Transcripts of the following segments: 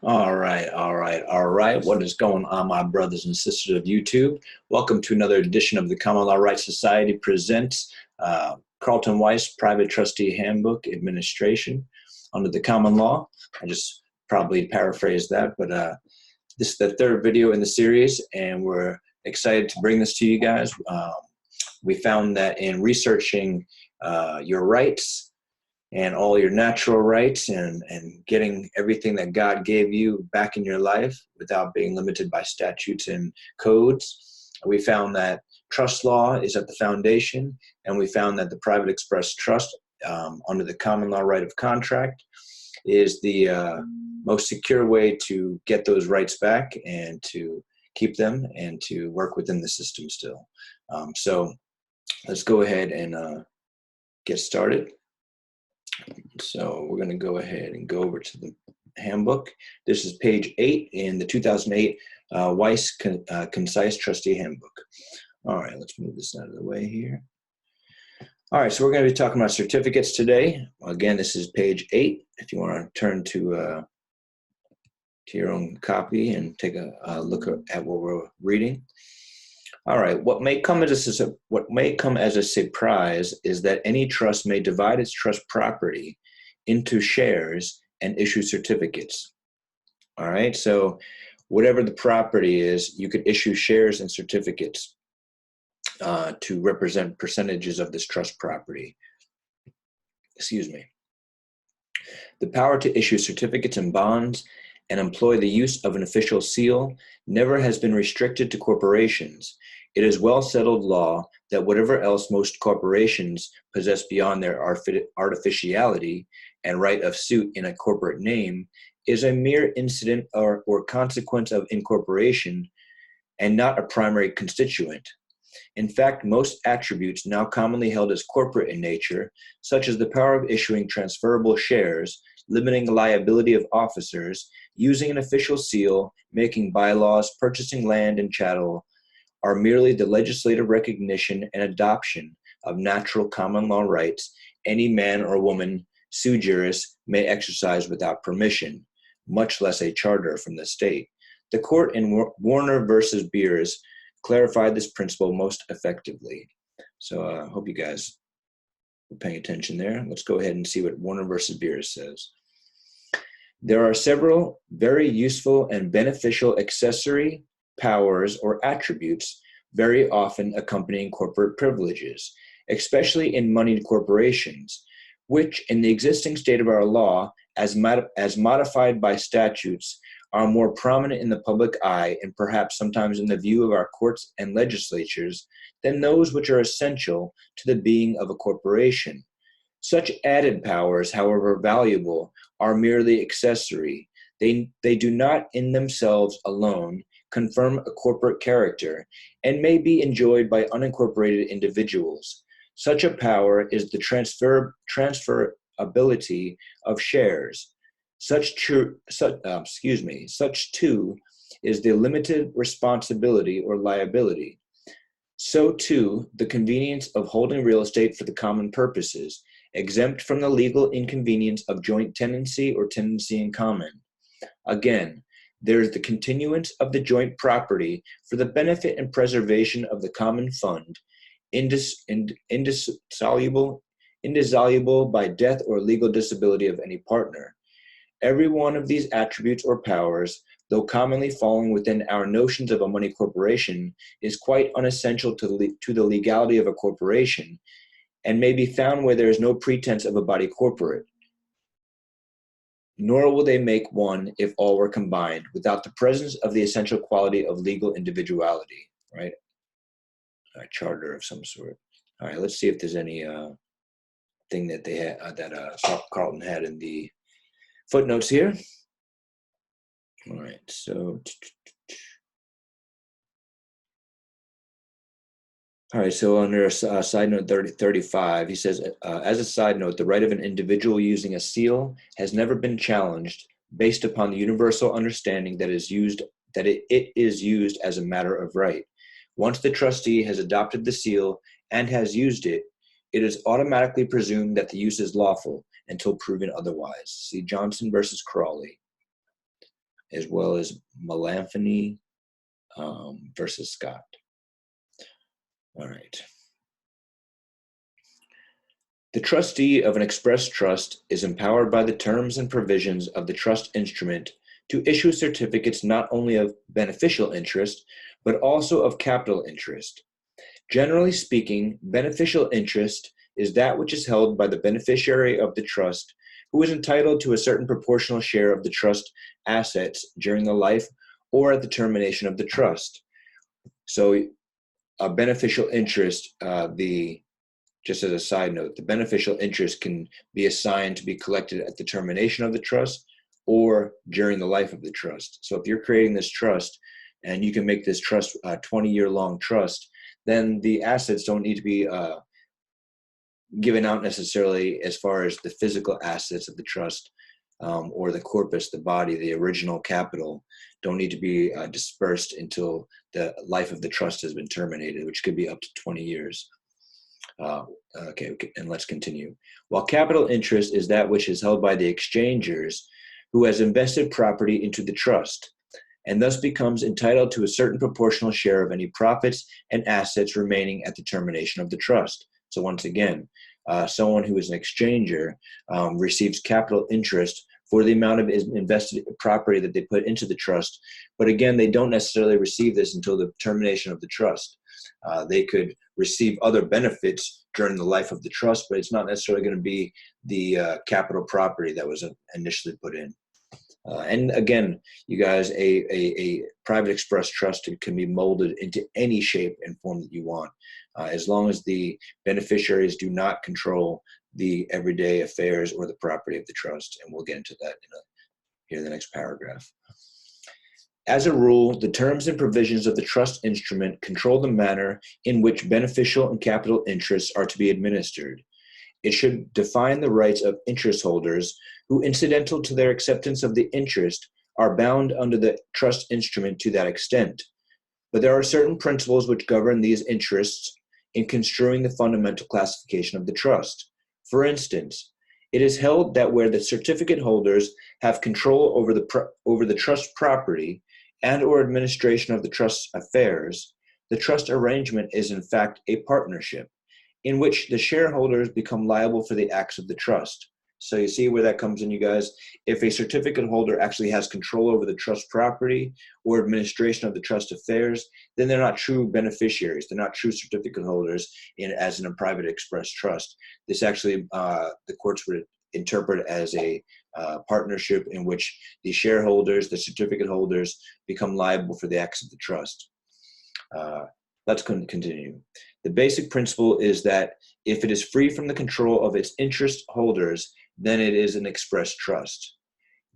All right. What is going on, my brothers and sisters of YouTube? Welcome to another edition of the Common Law Rights Society presents Carlton Weiss Private Trustee Handbook Administration under the Common Law. I just probably paraphrased that, but this is the third video in the series, and we're excited to bring this to you guys. We found that in researching your rights, and all your natural rights and getting everything that God gave you back in your life without being limited by statutes and codes. We found that trust law is at the foundation, and we found that the private express trust under the common law right of contract is the most secure way to get those rights back and to keep them and to work within the system still. So let's go ahead and get started. So we're going to go ahead and go over to the handbook. This is page 8 in the 2008 Weiss Concise Trustee Handbook. All right, let's move this out of the way here. All right, so we're going to be talking about certificates today. Again, this is page 8. If you want to turn to your own copy and take a look at what we're reading. All right, what may come as a surprise is that any trust may divide its trust property into shares and issue certificates. All right, so whatever the property is, you could issue shares and certificates to represent percentages of this trust property. Excuse me. The power to issue certificates and bonds and employ the use of an official seal never has been restricted to corporations. It is well settled law that whatever else most corporations possess beyond their artificiality and right of suit in a corporate name is a mere incident or consequence of incorporation and not a primary constituent. In fact, most attributes now commonly held as corporate in nature, such as the power of issuing transferable shares, limiting the liability of officers, using an official seal, making bylaws, purchasing land and chattel, are merely the legislative recognition and adoption of natural common law rights any man or woman sui juris may exercise without permission, much less a charter from the state. The court in Warner versus Beers clarified this principle most effectively. So I hope you guys are paying attention there. Let's go ahead and see what Warner versus Beers says. There are several very useful and beneficial accessory powers or attributes very often accompanying corporate privileges, especially in moneyed corporations, which in the existing state of our law, as modified by statutes, are more prominent in the public eye and perhaps sometimes in the view of our courts and legislatures than those which are essential to the being of a corporation. Such added powers, however valuable, are merely accessory. They do not in themselves alone confirm a corporate character and may be enjoyed by unincorporated individuals. Such a power is the transferability of shares. Such too is the limited responsibility or liability. So too, the convenience of holding real estate for the common purposes, exempt from the legal inconvenience of joint tenancy or tenancy in common. Again, there is the continuance of the joint property for the benefit and preservation of the common fund, indissoluble by death or legal disability of any partner. Every one of these attributes or powers, though commonly falling within our notions of a money corporation, is quite unessential to the legality of a corporation, and may be found where there is no pretense of a body corporate. Nor will they make one if all were combined, without the presence of the essential quality of legal individuality, right? A charter of some sort. All right, let's see if there's any thing that they had Carlton had in the footnotes here. All right, so under side note 35, he says, as a side note, the right of an individual using a seal has never been challenged based upon the universal understanding that it is used as a matter of right. Once the trustee has adopted the seal and has used it, it is automatically presumed that the use is lawful until proven otherwise. See Johnson versus Crawley. as well as Malanfany versus Scott. All right. The trustee of an express trust is empowered by the terms and provisions of the trust instrument to issue certificates not only of beneficial interest, but also of capital interest. Generally speaking, beneficial interest is that which is held by the beneficiary of the trust, who is entitled to a certain proportional share of the trust assets during the life or at the termination of the trust. So a beneficial interest, just as a side note, the beneficial interest can be assigned to be collected at the termination of the trust or during the life of the trust. So if you're creating this trust and you can make this trust a 20-year-long trust, then the assets don't need to be given out necessarily as far as the physical assets of the trust or the corpus, the body, the original capital, don't need to be dispersed until the life of the trust has been terminated, which could be up to 20 years. Okay, and let's continue. While capital interest is that which is held by the exchangers who has invested property into the trust, and thus becomes entitled to a certain proportional share of any profits and assets remaining at the termination of the trust. So once again, someone who is an exchanger receives capital interest for the amount of invested property that they put into the trust. But again, they don't necessarily receive this until the termination of the trust. They could receive other benefits during the life of the trust, but it's not necessarily going to be the capital property that was initially put in. And again, you guys, a private express trust can be molded into any shape and form that you want, as long as the beneficiaries do not control the everyday affairs or the property of the trust. And we'll get into that here in the next paragraph. As a rule, the terms and provisions of the trust instrument control the manner in which beneficial and capital interests are to be administered. It should define the rights of interest holders who, incidental to their acceptance of the interest, are bound under the trust instrument to that extent. But there are certain principles which govern these interests in construing the fundamental classification of the trust. For instance, it is held that where the certificate holders have control over the trust property and or administration of the trust's affairs, the trust arrangement is in fact a partnership, in which the shareholders become liable for the acts of the trust. So you see where that comes in, you guys? If a certificate holder actually has control over the trust property or administration of the trust affairs, then they're not true beneficiaries. They're not true certificate holders as in a private express trust. This actually, the courts would interpret as a partnership in which the shareholders, the certificate holders, become liable for the acts of the trust. Let's continue. The basic principle is that if it is free from the control of its interest holders, then it is an express trust.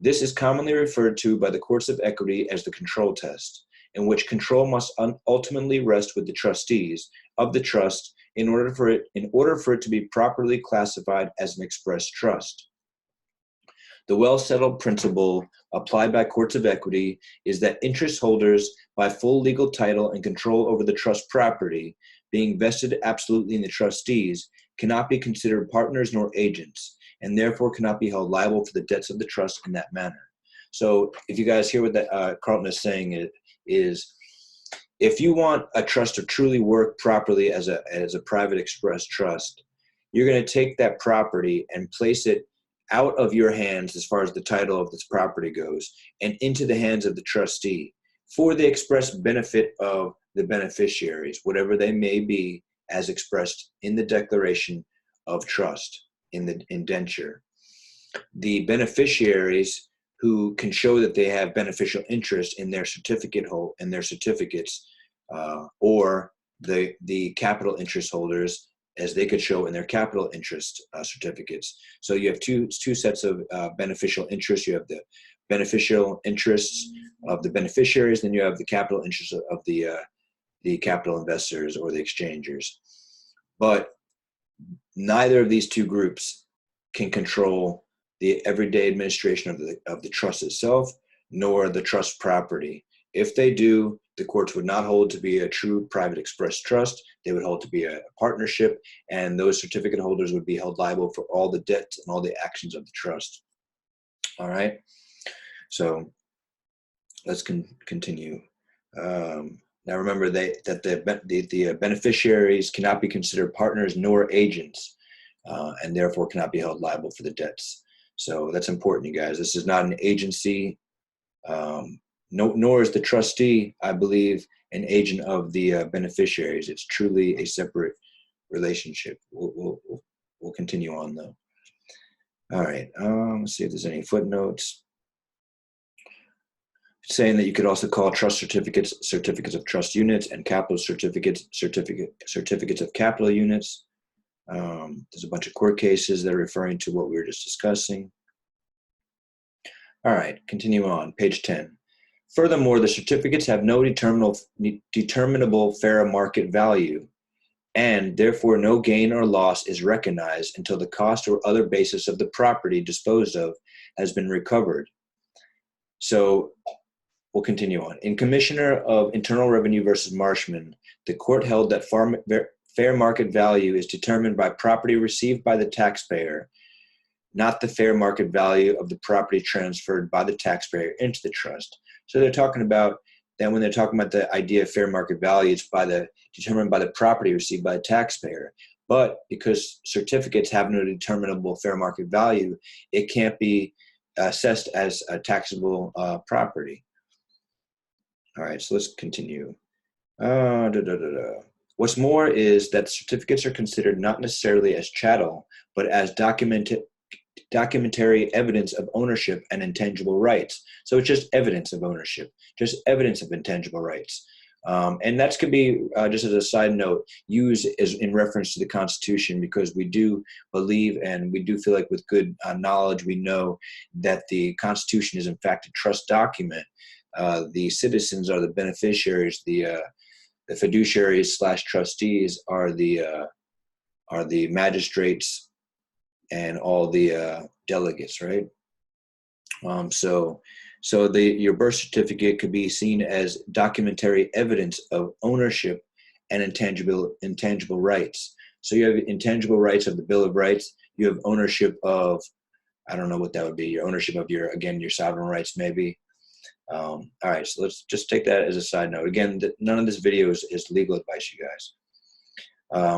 This is commonly referred to by the courts of equity as the control test, in which control must ultimately rest with the trustees of the trust in order for it to be properly classified as an express trust. The well-settled principle applied by courts of equity is that interest holders, by full legal title and control over the trust property, being vested absolutely in the trustees, cannot be considered partners nor agents, and therefore cannot be held liable for the debts of the trust in that manner. So if you guys hear what that Carlton is saying, is if you want a trust to truly work properly as a private express trust, you're going to take that property and place it out of your hands as far as the title of this property goes and into the hands of the trustee for the express benefit of the beneficiaries, whatever they may be, as expressed in the declaration of trust, in the indenture. The beneficiaries who can show that they have beneficial interest in their certificates, or the capital interest holders, as they could show in their capital interest certificates. So you have two sets of beneficial interests. You have the beneficial interests of the beneficiaries, then you have the capital interests of the capital investors or the exchangers. But neither of these two groups can control the everyday administration of the trust itself, nor the trust property. If they do, the courts would not hold to be a true private express trust. They would hold to be a partnership, and those certificate holders would be held liable for all the debts and all the actions of the trust. All right. So let's continue. Now remember that the beneficiaries cannot be considered partners nor agents, and therefore cannot be held liable for the debts. So that's important, you guys. This is not an agency, nor is the trustee, I believe, an agent of the beneficiaries. It's truly a separate relationship. We'll continue on though. All right, let's see if there's any footnotes. Saying that you could also call trust certificates certificates of trust units, and capital certificates certificates of capital units. There's a bunch of court cases that are referring to what we were just discussing. All right, continue on, page 10. Furthermore, the certificates have no determinable fair market value, and therefore no gain or loss is recognized until the cost or other basis of the property disposed of has been recovered. So we'll continue on. In Commissioner of Internal Revenue versus Marshman, the court held that fair market value is determined by property received by the taxpayer, not the fair market value of the property transferred by the taxpayer into the trust. So they're talking about that when they're talking about the idea of fair market value, it's determined by the property received by the taxpayer. But because certificates have no determinable fair market value, it can't be assessed as a taxable property. All right, so let's continue. What's more is that certificates are considered not necessarily as chattel, but as documentary evidence of ownership and intangible rights. So it's just evidence of ownership, just evidence of intangible rights. And that could be, just as a side note, used as in reference to the Constitution, because we do believe and we do feel like with good knowledge, we know that the Constitution is in fact a trust document. The citizens are the beneficiaries. The fiduciaries / trustees are the magistrates and all the delegates, right? So your birth certificate could be seen as documentary evidence of ownership and intangible rights. So you have intangible rights of the Bill of Rights. You have ownership of, I don't know what that would be. Your ownership of your sovereign rights, maybe. All right, so let's just take that as a side note. Again, none of this video is legal advice, you guys.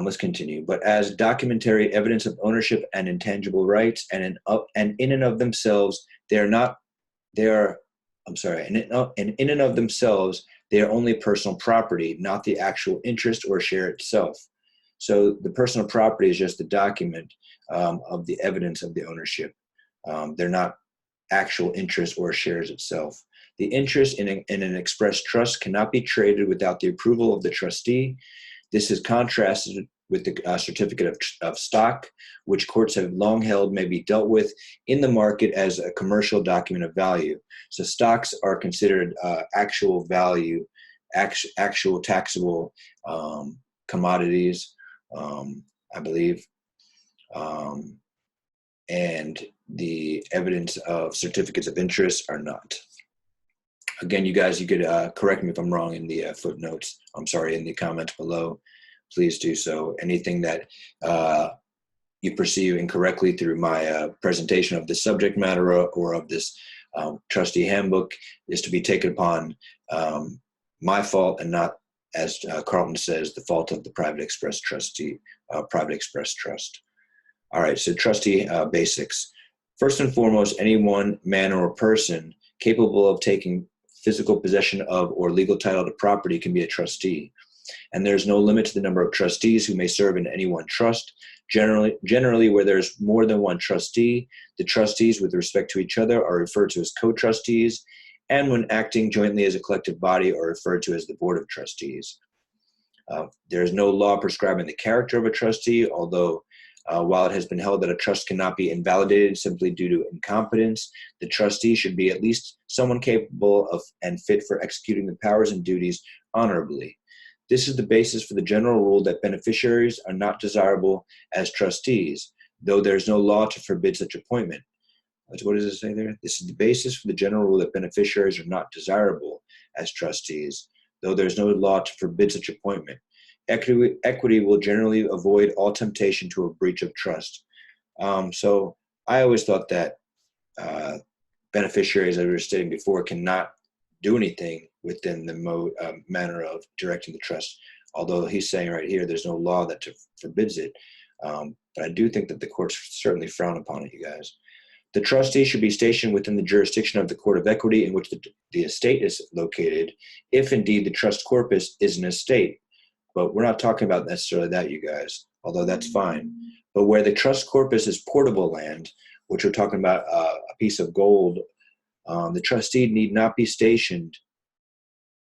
Let's continue. But as documentary evidence of ownership and intangible rights, and in and of themselves, and in and of themselves, they are only personal property, not the actual interest or share itself. So the personal property is just the document of the evidence of the ownership. They're not actual interest or shares itself. The interest in an express trust cannot be traded without the approval of the trustee. This is contrasted with the certificate of stock, which courts have long held may be dealt with in the market as a commercial document of value. So stocks are considered actual value, actual taxable commodities, I believe. And the evidence of certificates of interest are not. Again, you guys, you could correct me if I'm wrong in the footnotes. I'm sorry, in the comments below. Please do so. Anything that you perceive incorrectly through my presentation of this subject matter or of this trustee handbook is to be taken upon my fault and not, as Carlton says, the fault of the private express trustee, private express trust. All right, so trustee basics. First and foremost, any one man or person capable of taking physical possession of or legal title to property can be a trustee. And there's no limit to the number of trustees who may serve in any one trust. Generally, where there's more than one trustee, the trustees with respect to each other are referred to as co-trustees, and when acting jointly as a collective body are referred to as the board of trustees. There is no law prescribing the character of a trustee, although while it has been held that a trust cannot be invalidated simply due to incompetence, the trustee should be at least someone capable of and fit for executing the powers and duties honorably. This is the basis for the general rule that beneficiaries are not desirable as trustees, though there is no law to forbid such appointment. What does it say there? This is the basis for the general rule that beneficiaries are not desirable as trustees, though there is no law to forbid such appointment. Equity will generally avoid all temptation to a breach of trust. So I always thought that beneficiaries, as we were stating before, cannot do anything within the manner of directing the trust. Although he's saying right here, there's no law that forbids it. But I do think that the courts certainly frown upon it, you guys. The trustee should be stationed within the jurisdiction of the court of equity in which the estate is located, if indeed the trust corpus is an estate. But we're not talking about necessarily that, you guys, although that's fine. But where the trust corpus is portable land, which we're talking about a piece of gold, the trustee need not be stationed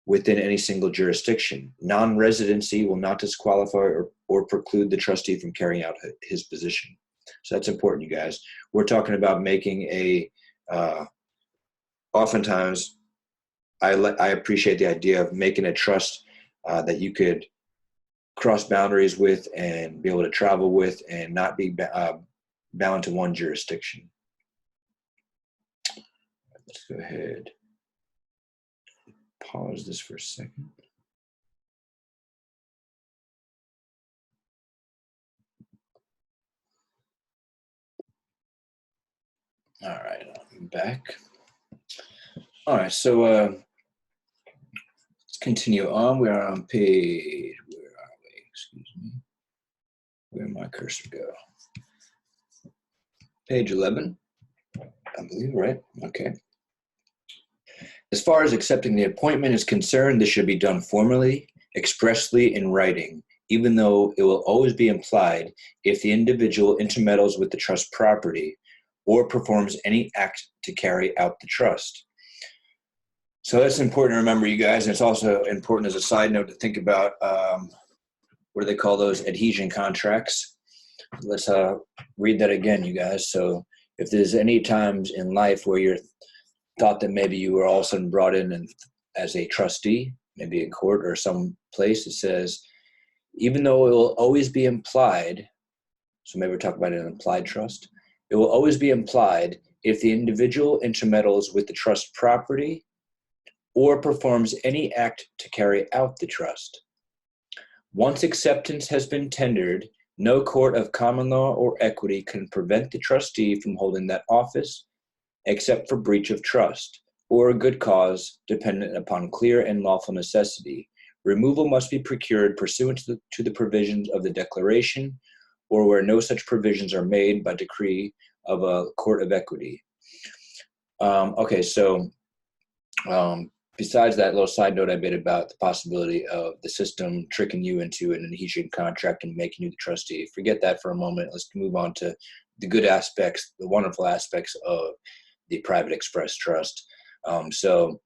within any single jurisdiction. Non-residency will not disqualify or preclude the trustee from carrying out his position. So that's important, you guys. We're talking about making oftentimes, I appreciate the idea of making a trust that you could cross boundaries with and be able to travel with and not be bound to one jurisdiction. Let's go ahead. Pause this for a second. All right, I'm back. All right, so let's continue on. We are on page, where are we? Excuse me. Where did my cursor go? Page 11, I believe, right? Okay. As far as accepting the appointment is concerned, this should be done formally, expressly in writing, even though it will always be implied if the individual intermeddles with the trust property or performs any act to carry out the trust. So that's important to remember, you guys. And it's also important as a side note to think about what do they call those adhesion contracts. Let's read that again, you guys. So if there's any times in life where you're thought that maybe you were all of a sudden brought in and as a trustee, maybe in court or some place, it says, even though it will always be implied, so maybe we're talking about an implied trust, it will always be implied if the individual intermeddles with the trust property or performs any act to carry out the trust. Once acceptance has been tendered, no court of common law or equity can prevent the trustee from holding that office, except for breach of trust or a good cause dependent upon clear and lawful necessity. Removal must be procured pursuant to the provisions of the declaration or where no such provisions are made by decree of a court of equity. Okay, so besides that little side note I made about the possibility of the system tricking you into an adhesion contract and making you the trustee, forget that for a moment. Let's move on to the good aspects, the wonderful aspects of the private express trust. So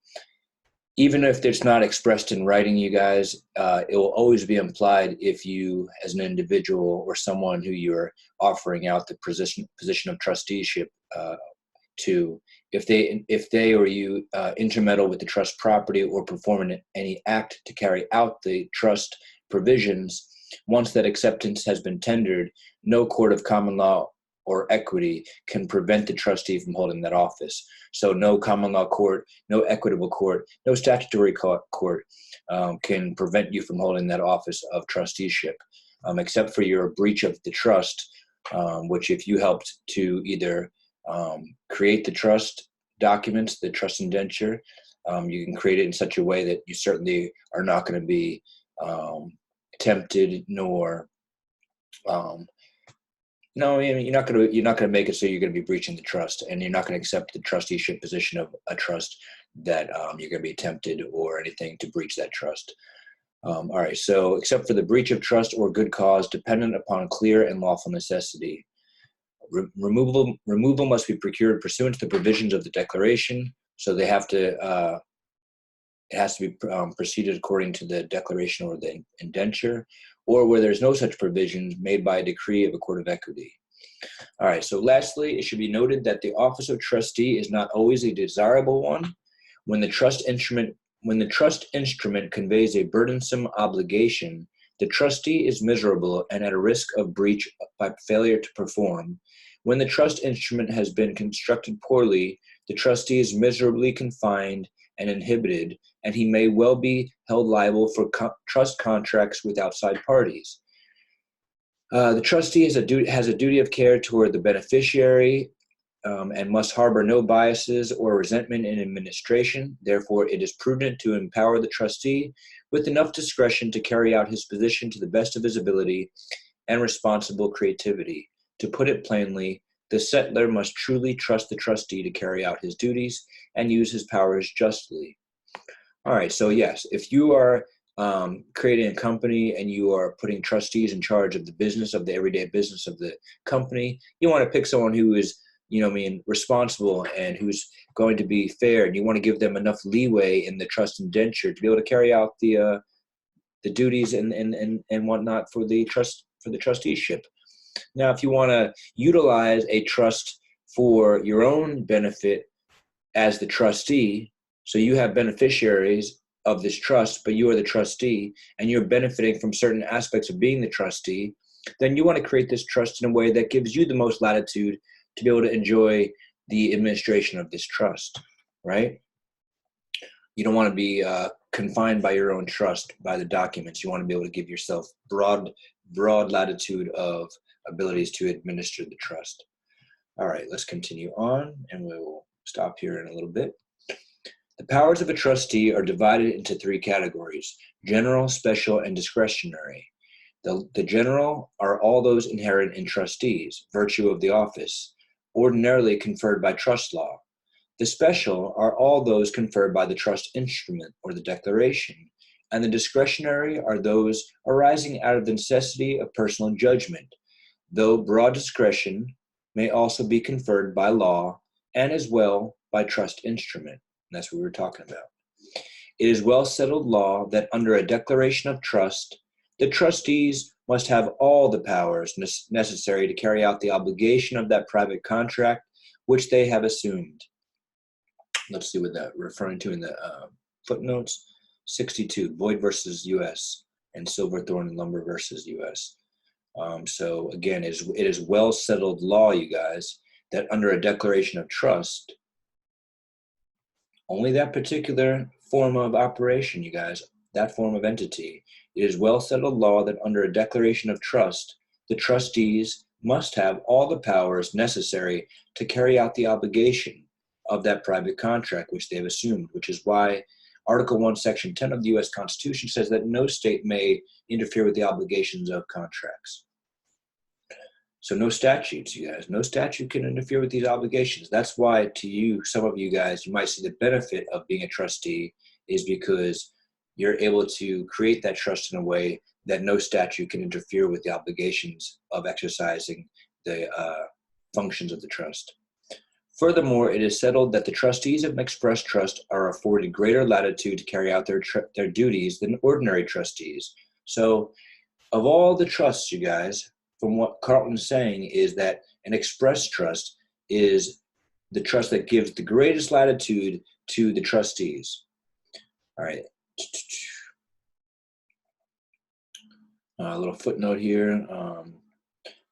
even if it's not expressed in writing, you guys, it will always be implied if you, as an individual or someone who you're offering out the position of trusteeship to, if they or you intermeddle with the trust property or perform any act to carry out the trust provisions, once that acceptance has been tendered, no court of common law or equity can prevent the trustee from holding that office. So no common law court, no equitable court, no statutory court can prevent you from holding that office of trusteeship, except for your breach of the trust, which if you helped to either create the trust documents, the trust indenture, you can create it in such a way that you certainly are not going to be tempted nor no, I mean, you're not going to make it so you're going to be breaching the trust, and you're not going to accept the trusteeship position of a trust that you're going to be tempted or anything to breach that trust. All right, so except for the breach of trust or good cause dependent upon clear and lawful necessity. Removal must be procured pursuant to the provisions of the declaration. So they have to, it has to be proceeded according to the declaration or the indenture, or where there's no such provisions made by a decree of a court of equity. All right, so lastly, it should be noted that the office of trustee is not always a desirable one. When the trust instrument conveys a burdensome obligation, the trustee is miserable and at a risk of breach by failure to perform. When the trust instrument has been constructed poorly, the trustee is miserably confined and inhibited, and he may well be held liable for trust contracts with outside parties. The trustee has a duty of care toward the beneficiary and must harbor no biases or resentment in administration. Therefore, it is prudent to empower the trustee with enough discretion to carry out his position to the best of his ability and responsible creativity. To put it plainly, the settlor must truly trust the trustee to carry out his duties and use his powers justly. All right, so yes, if you are creating a company and you are putting trustees in charge of the business, of the everyday business of the company, you want to pick someone who is, responsible and who's going to be fair, and you want to give them enough leeway in the trust indenture to be able to carry out the duties and whatnot for the trusteeship. Now, if you want to utilize a trust for your own benefit as the trustee, so you have beneficiaries of this trust, but you are the trustee and you're benefiting from certain aspects of being the trustee, then you want to create this trust in a way that gives you the most latitude to be able to enjoy the administration of this trust, right? You don't want to be confined by your own trust, by the documents. You want to be able to give yourself broad latitude of abilities to administer the trust. All right, let's continue on, and we will stop here in a little bit. The powers of a trustee are divided into three categories: general, special, and discretionary. The general are all those inherent in trustees, virtue of the office, ordinarily conferred by trust law. The special are all those conferred by the trust instrument or the declaration, and the discretionary are those arising out of the necessity of personal judgment, though broad discretion may also be conferred by law and as well by trust instrument. And that's what we were talking about. It is well settled law that under a declaration of trust, the trustees must have all the powers necessary to carry out the obligation of that private contract which they have assumed. Let's see what that referring to in the footnotes. 62, Boyd versus U.S. and Silverthorne and Lumber versus U.S. So again, it is well settled law, you guys, that under a declaration of trust, only that particular form of operation, you guys, that form of entity, it is well settled law that under a declaration of trust, the trustees must have all the powers necessary to carry out the obligation of that private contract which they have assumed, which is why Article 1, Section 10 of the U.S. Constitution says that no state may interfere with the obligations of contracts. So no statutes, you guys. No statute can interfere with these obligations. That's why to you, some of you guys, you might see the benefit of being a trustee is because you're able to create that trust in a way that no statute can interfere with the obligations of exercising the functions of the trust. Furthermore, it is settled that the trustees of an express trust are afforded greater latitude to carry out their duties than ordinary trustees. So of all the trusts, you guys, from what Carlton's saying is that an express trust is the trust that gives the greatest latitude to the trustees. All right. A little footnote here.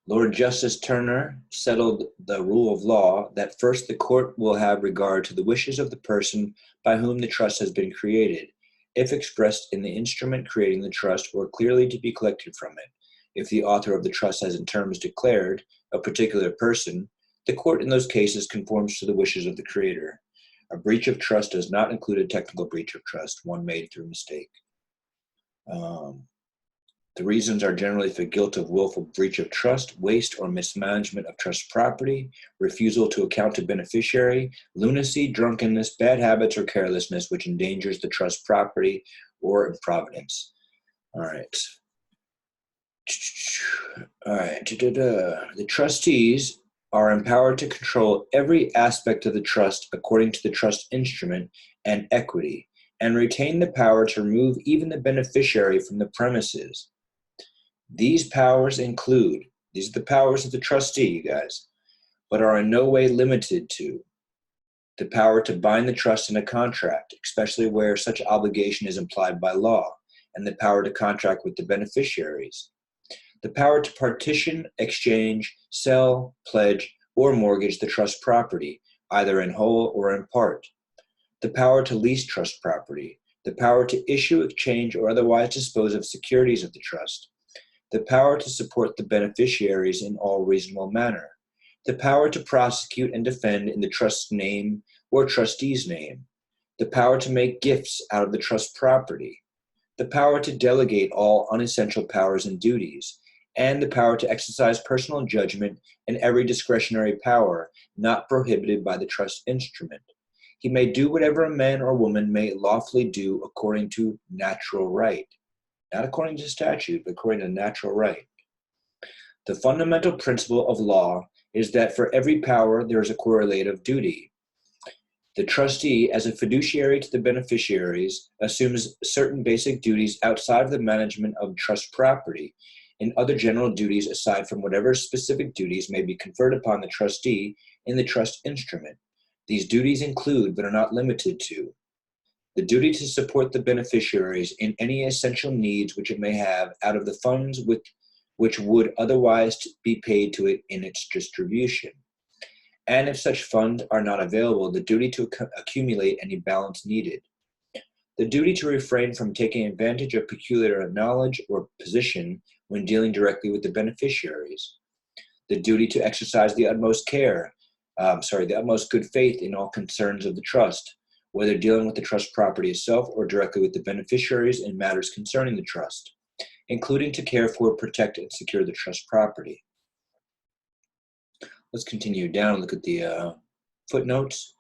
Lord Justice Turner settled the rule of law that first the court will have regard to the wishes of the person by whom the trust has been created, if expressed in the instrument creating the trust or clearly to be collected from it. If the author of the trust has in terms declared a particular person, the court in those cases conforms to the wishes of the creator. A breach of trust does not include a technical breach of trust, one made through mistake. The reasons are generally for guilt of willful breach of trust, waste or mismanagement of trust property, refusal to account to beneficiary, lunacy, drunkenness, bad habits, or carelessness which endangers the trust property, or improvidence. All right. The trustees are empowered to control every aspect of the trust according to the trust instrument and equity, and retain the power to remove even the beneficiary from the premises. These powers include, these are the powers of the trustee, you guys, but are in no way limited to the power to bind the trust in a contract, especially where such obligation is implied by law, and the power to contract with the beneficiaries. The power to partition, exchange, sell, pledge, or mortgage the trust property, either in whole or in part. The power to lease trust property. The power to issue, exchange, or otherwise dispose of securities of the trust. The power to support the beneficiaries in all reasonable manner. The power to prosecute and defend in the trust's name or trustee's name, the power to make gifts out of the trust property, the power to delegate all unessential powers and duties, and the power to exercise personal judgment and every discretionary power not prohibited by the trust instrument. He may do whatever a man or woman may lawfully do according to natural right. Not according to statute, but according to natural right. The fundamental principle of law is that for every power there is a correlative duty. The trustee, as a fiduciary to the beneficiaries, assumes certain basic duties outside of the management of trust property and other general duties aside from whatever specific duties may be conferred upon the trustee in the trust instrument. These duties include, but are not limited to, the duty to support the beneficiaries in any essential needs which it may have out of the funds which would otherwise be paid to it in its distribution. And if such funds are not available, the duty to accumulate any balance needed. The duty to refrain from taking advantage of peculiar knowledge or position when dealing directly with the beneficiaries. The duty to exercise the utmost the utmost good faith in all concerns of the trust, whether dealing with the trust property itself or directly with the beneficiaries in matters concerning the trust, including to care for, protect, and secure the trust property. Let's continue down and look at the footnotes.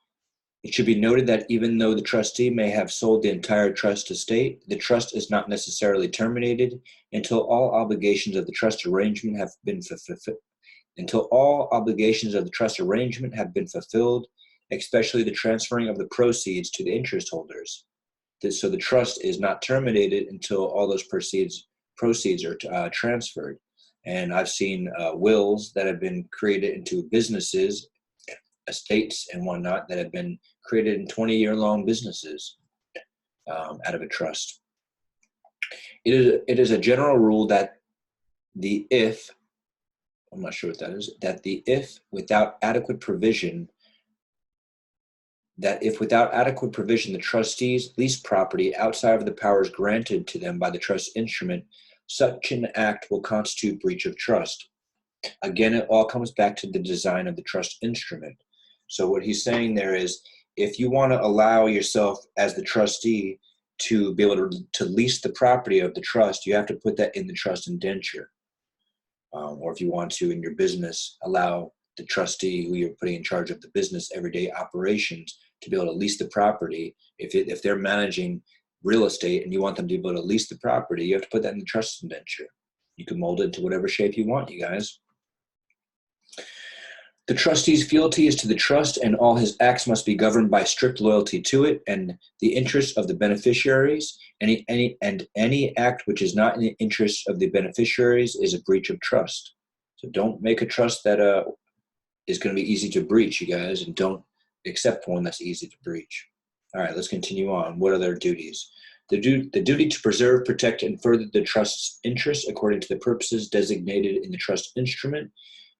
It should be noted that even though the trustee may have sold the entire trust estate, the trust is not necessarily terminated until all obligations of the trust arrangement have been fulfilled, especially the transferring of the proceeds to the interest holders. So the trust is not terminated until all those proceeds are transferred. And I've seen wills that have been created into businesses, estates and whatnot that have been created in 20-year-long businesses out of a trust. It is a general rule that I'm not sure what that is, that if without adequate provision, the trustees lease property outside of the powers granted to them by the trust instrument, such an act will constitute breach of trust. Again, it all comes back to the design of the trust instrument. So what he's saying there is, if you want to allow yourself as the trustee to be able to lease the property of the trust, you have to put that in the trust indenture. Or if you want to, in your business, allow the trustee who you're putting in charge of the business everyday operations to be able to lease the property. If they're managing real estate and you want them to be able to lease the property, you have to put that in the trust indenture. You can mold it into whatever shape you want, you guys. The trustee's fealty is to the trust, and all his acts must be governed by strict loyalty to it and the interests of the beneficiaries. Any act which is not in the interests of the beneficiaries is a breach of trust. So don't make a trust that is going to be easy to breach, you guys, and don't accept one that's easy to breach. All right, let's continue on. What are their duties? The duty to preserve, protect, and further the trust's interests according to the purposes designated in the trust instrument,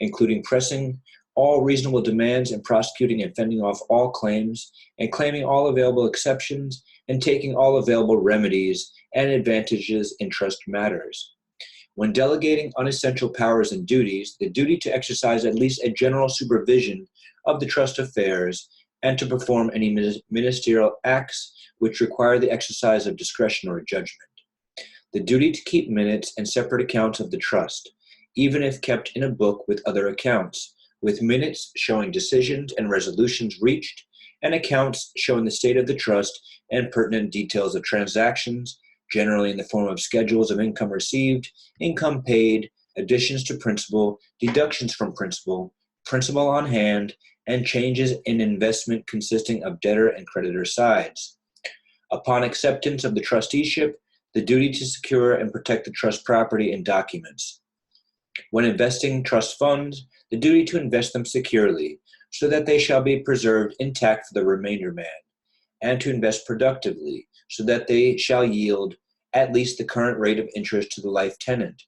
including pressing all reasonable demands and prosecuting and fending off all claims and claiming all available exceptions and taking all available remedies and advantages in trust matters. When delegating unessential powers and duties, the duty to exercise at least a general supervision of the trust affairs and to perform any ministerial acts which require the exercise of discretion or judgment. The duty to keep minutes and separate accounts of the trust, even if kept in a book with other accounts, with minutes showing decisions and resolutions reached, and accounts showing the state of the trust and pertinent details of transactions, generally in the form of schedules of income received, income paid, additions to principal, deductions from principal, principal on hand, and changes in investment consisting of debtor and creditor sides. Upon acceptance of the trusteeship, the duty to secure and protect the trust property and documents. When investing trust funds, the duty to invest them securely, so that they shall be preserved intact for the remainder man, and to invest productively, so that they shall yield at least the current rate of interest to the life tenant,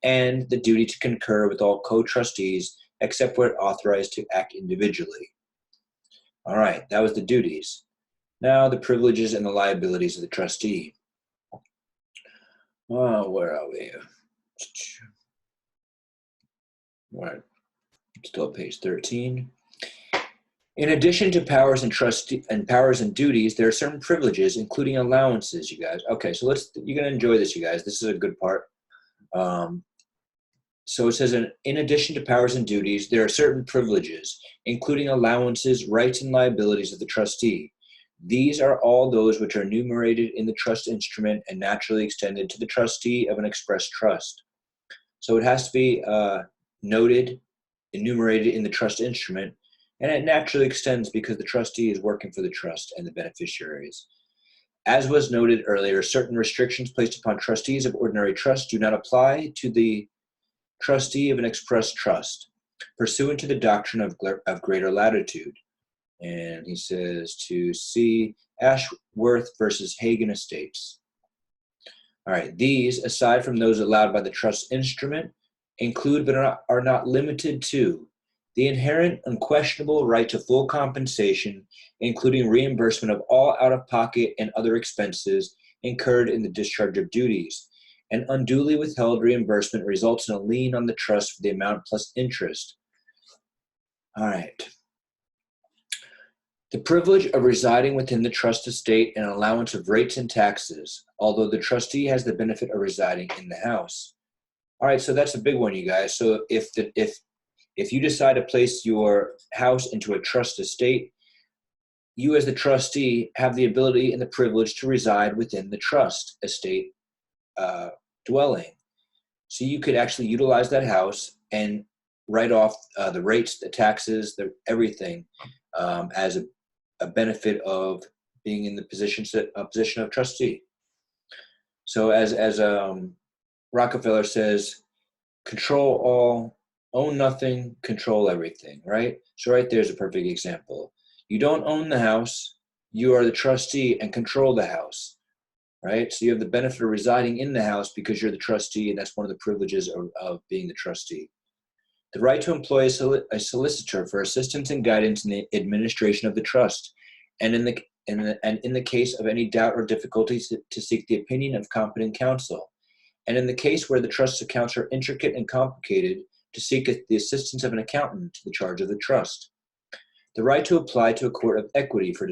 and the duty to concur with all co-trustees except where authorized to act individually. All right, that was the duties. Now the privileges and the liabilities of the trustee. Where are we? All right. Still page 13. In addition to powers and duties, there are certain privileges, including allowances, you guys. Okay, so you're going to enjoy this, you guys. This is a good part. So it says, in addition to powers and duties, there are certain privileges, including allowances, rights, and liabilities of the trustee. These are all those which are enumerated in the trust instrument and naturally extended to the trustee of an express trust. So it has to be noted, enumerated in the trust instrument, and it naturally extends because the trustee is working for the trust and the beneficiaries. As was noted earlier, certain restrictions placed upon trustees of ordinary trust do not apply to the trustee of an express trust, pursuant to the doctrine of greater latitude. And he says to see Ashworth versus Hagen Estates. All right, these, aside from those allowed by the trust instrument, include but are not limited to the inherent unquestionable right to full compensation, including reimbursement of all out-of-pocket and other expenses incurred in the discharge of duties. An unduly withheld reimbursement results in a lien on the trust for the amount plus interest. All right. The privilege of residing within the trust estate and allowance of rates and taxes, although the trustee has the benefit of residing in the house. All right, so that's a big one, you guys. So if you decide to place your house into a trust estate, you as the trustee have the ability and the privilege to reside within the trust estate dwelling. So you could actually utilize that house and write off the rates, the taxes, everything as a benefit of being in the position of trustee. So as Rockefeller says, control all, own nothing, control everything, right? So right there's a perfect example. You don't own the house, you are the trustee and control the house, right? So you have the benefit of residing in the house because you're the trustee, and that's one of the privileges of being the trustee. The right to employ a solicitor for assistance and guidance in the administration of the trust, and in the case of any doubt or difficulties to seek the opinion of competent counsel, and in the case where the trust's accounts are intricate and complicated, to seek the assistance of an accountant to the charge of the trust. The right to apply to a court of equity for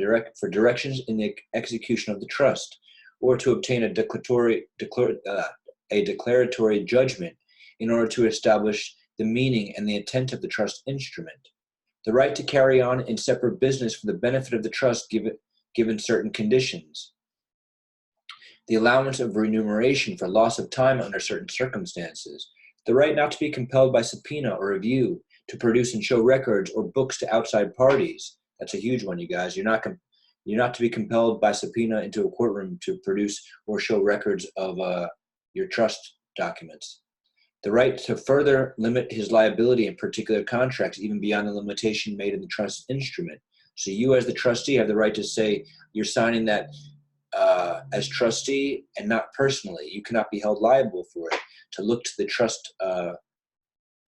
directions in the execution of the trust, or to obtain a declaratory judgment in order to establish the meaning and the intent of the trust instrument. The right to carry on in separate business for the benefit of the trust given certain conditions. The allowance of remuneration for loss of time under certain circumstances. The right not to be compelled by subpoena or review to produce and show records or books to outside parties. That's a huge one, you guys. You're not to be compelled by subpoena into a courtroom to produce or show records of your trust documents. The right to further limit his liability in particular contracts, even beyond the limitation made in the trust instrument. So you as the trustee have the right to say you're signing that as trustee and not personally. You cannot be held liable for it, to look to the trust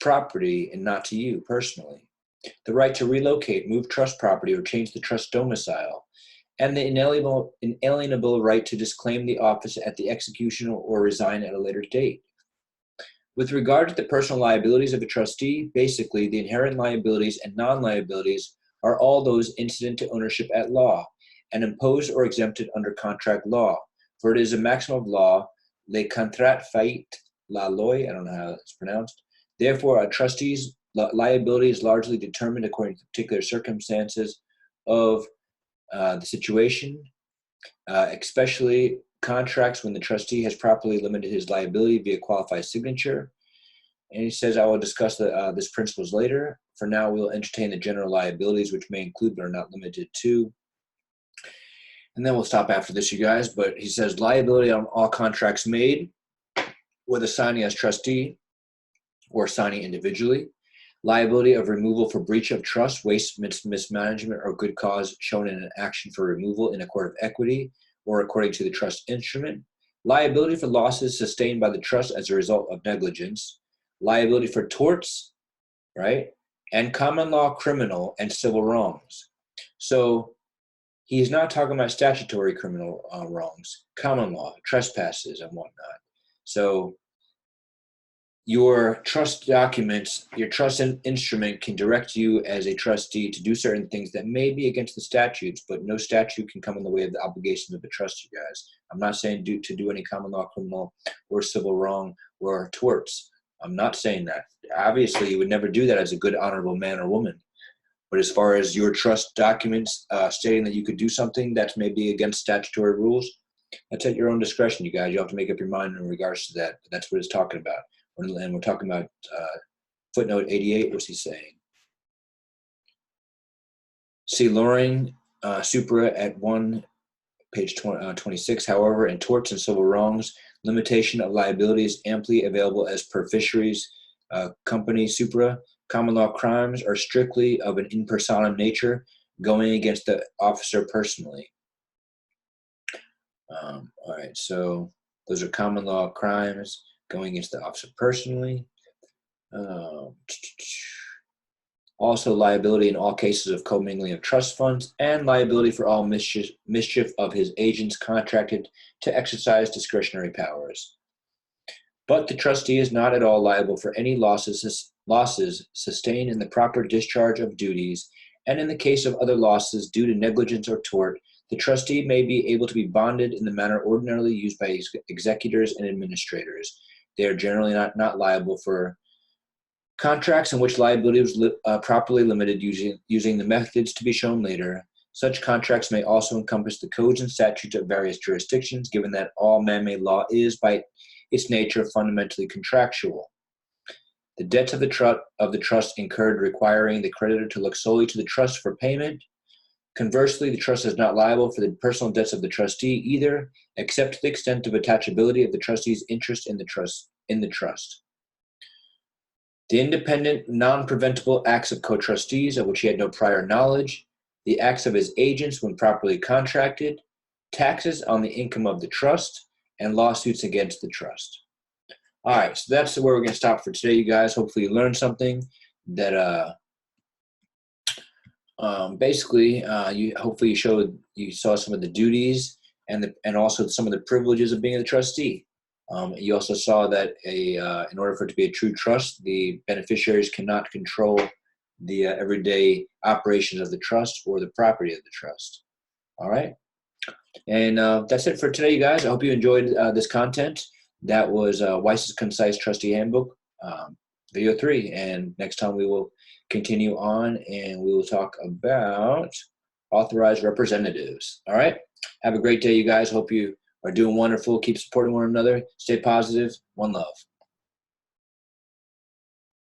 property and not to you personally. The right to relocate, move trust property, or change the trust domicile. And the inalienable right to disclaim the office at the execution or resign at a later date. With regard to the personal liabilities of a trustee, basically the inherent liabilities and non-liabilities are all those incident to ownership at law and imposed or exempted under contract law. For it is a maxim of law, les contrats faillites, la loi, I don't know how it's pronounced. Therefore, a trustee's liability is largely determined according to particular circumstances of the situation, especially contracts when the trustee has properly limited his liability via qualified signature. And he says, I will discuss this principles later. For now, we'll entertain the general liabilities, which may include but are not limited to. And then we'll stop after this, you guys. But he says, liability on all contracts made, whether signing as trustee or signing individually. Liability of removal for breach of trust, waste, mismanagement, or good cause shown in an action for removal in a court of equity or according to the trust instrument. Liability for losses sustained by the trust as a result of negligence. Liability for torts, right? And common law criminal and civil wrongs. So he's not talking about statutory criminal wrongs, common law, trespasses, and whatnot. So your trust documents, your trust instrument can direct you as a trustee to do certain things that may be against the statutes, but no statute can come in the way of the obligations of the trust, you guys. I'm not saying to do any common law, criminal, or civil wrong or torts. I'm not saying that. Obviously, you would never do that as a good, honorable man or woman. But as far as your trust documents stating that you could do something that may be against statutory rules, that's at your own discretion, you guys. You have to make up your mind in regards to that. But that's what it's talking about. And we're talking about footnote 88. What's he saying? See Loring, supra at 1, page 26. However, in torts and civil wrongs, limitation of liability is amply available as per fisheries company supra. Common law crimes are strictly of an in personam nature, going against the officer personally. All right, so those are common law crimes going against the officer personally. Also, liability in all cases of commingling of trust funds, and liability for all mischief of his agents contracted to exercise discretionary powers. But the trustee is not at all liable for any losses sustained in the proper discharge of duties, and in the case of other losses due to negligence or tort, the trustee may be able to be bonded in the manner ordinarily used by executors and administrators. They are generally not liable for contracts in which liability was properly limited using the methods to be shown later. Such contracts may also encompass the codes and statutes of various jurisdictions, given that all man-made law is, by its nature, fundamentally contractual. The debts of the trust incurred requiring the creditor to look solely to the trust for payment. Conversely, the trust is not liable for the personal debts of the trustee either, except to the extent of attachability of the trustee's interest in the trust. The independent, non-preventable acts of co-trustees of which he had no prior knowledge, the acts of his agents when properly contracted, taxes on the income of the trust, and lawsuits against the trust. All right, so that's where we're going to stop for today, you guys. Hopefully you learned something that basically hopefully you saw some of the duties and also some of the privileges of being a trustee. You also saw that in order for it to be a true trust, the beneficiaries cannot control the everyday operations of the trust or the property of the trust. All right. And that's it for today, you guys. I hope you enjoyed this content. That was Weiss's Concise Trustee Handbook, video 3. And next time we will continue on and we will talk about authorized representatives. All right. Have a great day, you guys. Hope you are doing wonderful. Keep supporting one another. Stay positive. One love.